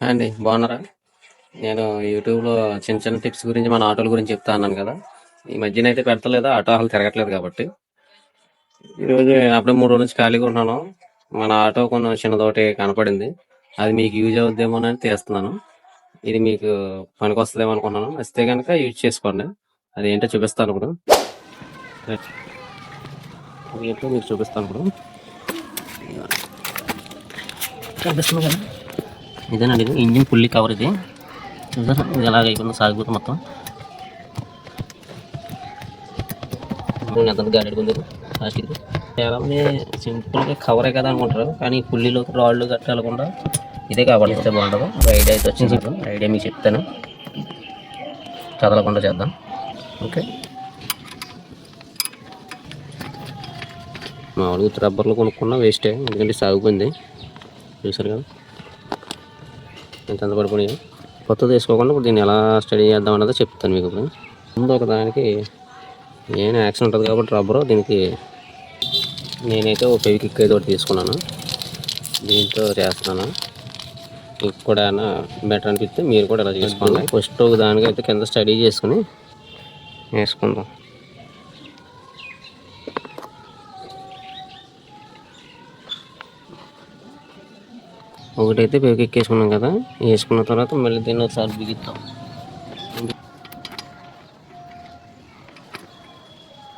అండి బాగున్నారా? నేను యూట్యూబ్లో చిన్న చిన్న టిప్స్ గురించి మన ఆటోల గురించి చెప్తా అన్నాను కదా. ఈ మధ్యన అయితే పెడతలేదు, ఆటో అసలు తిరగట్లేదు కాబట్టి ఈరోజు అప్పుడే 3 రోజుల నుంచి ఖాళీగా ఉన్నాను. మన ఆటో కొంచెం చిన్నదోటి కనపడింది. అది మీకు యూజ్ అవుద్దేమో అని తీస్తున్నాను. ఇది మీకు పనికి వస్తుందేమో అనుకున్నాను. వస్తే కనుక యూజ్ చేసుకోండి. అది ఏంటో చూపిస్తాను ఇప్పుడు. అది ఏంటో మీకు చూపిస్తాను ఇప్పుడు. కనిపిస్తుంది కదా, ఇదేనండి. ఇది ఇంజిన్ ఫుల్లీ కవర్. ఇది చూసారా, ఇది ఎలాగ అయిపోయింది సాగిపోతుంది మొత్తం. ఎంత గాడి ఉంది ప్లాస్టిక్. చాలా మంది సింపుల్గా కవరే కదా అనుకుంటారు, కానీ పుల్లిలో రాళ్ళు కట్టాలకుండా ఇదే కాబట్టి ఇస్తే బాగుంటుంది. ఐడియా అయితే వచ్చింది. ఐడియా మీకు చెప్తాను, కదలకుండా చేద్దాం. ఓకే, మామూలుగా రబ్బర్లు కొనుక్కున్నా వేస్టే, ఎందుకంటే సాగిపోయింది. చూసారు కదా ఎంత పడిపోయినాయి. కొత్తది వేసుకోకుండా ఇప్పుడు దీన్ని ఎలా స్టడీ చేద్దాం అన్నది చెప్తాను మీకు. ఇప్పుడు ముందు ఒక దానికి ఏమైనా యాక్షన్ ఉంటుంది కాబట్టి రబ్బరు, దీనికి నేనైతే ఒక ఫెవిక్విక్ అయితే ఒకటి తీసుకున్నాను. దీంతో చేస్తున్నాను. మీకు కూడా బెటర్ అనిపిస్తే మీరు కూడా ఇలా చేసుకోండి. ఫస్ట్ ఒక దానికైతే కింద స్టడీ చేసుకుని వేసుకుందాం. ఒకటైతే ఫెవిక్విక్ వేసుకున్నాం కదా, వేసుకున్న తర్వాత మళ్ళీ దీన్ని ఒకసారి బిగిద్దాం.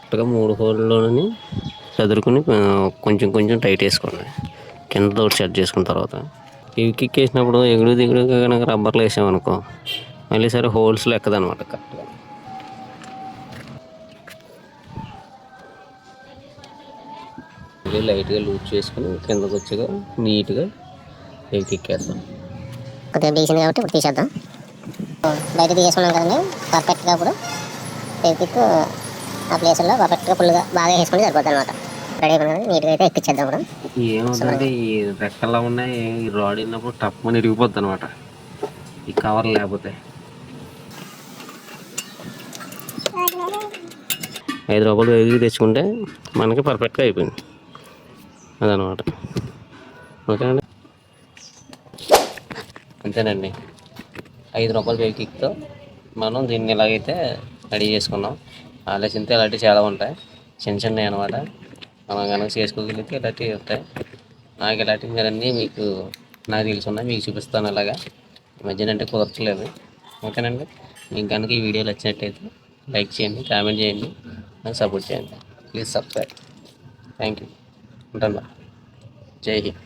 కరెక్ట్గా 3 హోల్లోని చదురుకుని కొంచెం కొంచెం టైట్ వేసుకోండి. కింద తోటి సెట్ చేసుకున్న తర్వాత ఫెవిక్విక్ వేసినప్పుడు ఎగుడు దిగుడుగా కనుక రబ్బర్లు వేసామనుకో మళ్ళీ సరే హోల్స్లో ఎక్కదనమాట. కరెక్ట్గా లైట్గా లూజ్ చేసుకుని కిందకు వచ్చేగా నీట్గా ఫెవిక్విక్ వేద్దాం. కొద్దిగా డీసెంట్ కాబట్టి ఇప్పుడు తీసేద్దాం. బయట తీసుకున్నాం కదండి, పర్ఫెక్ట్గా ఇప్పుడు ఫెవిక్విక్ ఆ ప్లేస్లో పర్ఫెక్ట్గా ఫుల్గా బాగా వేసుకుంటే సరిపోద్ది అనమాట. రెడీ అయిపోయింది, నీట్గా అయితే ఎక్కించేద్దాం. ఇప్పుడు ఏమవుతుందంటే ఈ రెక్కలా ఉన్నాయి, ఈ రాడ్ అయినప్పుడు టప్మని ఇరిగిపోద్ది అనమాట ఈ కవర్ లేకపోతే. 5 రూపాయలు వెలిగి తెచ్చుకుంటే మనకి పర్ఫెక్ట్గా అయిపోయింది అదనమాట. ఓకేనండి, అంతేనండి. 5 రూపాయల ఫెవిక్విక్తో మనం దీన్ని ఇలాగైతే రెడీ చేసుకున్నాం. ఆలోచనతో ఇలాంటివి చాలా ఉంటాయి, చిన్న చిన్నవి అనమాట. మనం కనుక చేసుకోగలిగితే ఇలాంటివి ఉంటాయి. నాకు ఇలాంటివి మీరన్నీ మీకు నాకు తెలుసున్నాయి, మీకు చూపిస్తాను. అలాగా ఈ మధ్యన అంటే కుదరట్లేదు. ఓకేనండి, మీకు కనుక ఈ వీడియోలు వచ్చినట్టయితే లైక్ చేయండి, కామెంట్ చేయండి, నాకు సపోర్ట్ చేయండి. Please subscribe. Thank you. ఉంటాను. జై హింద్.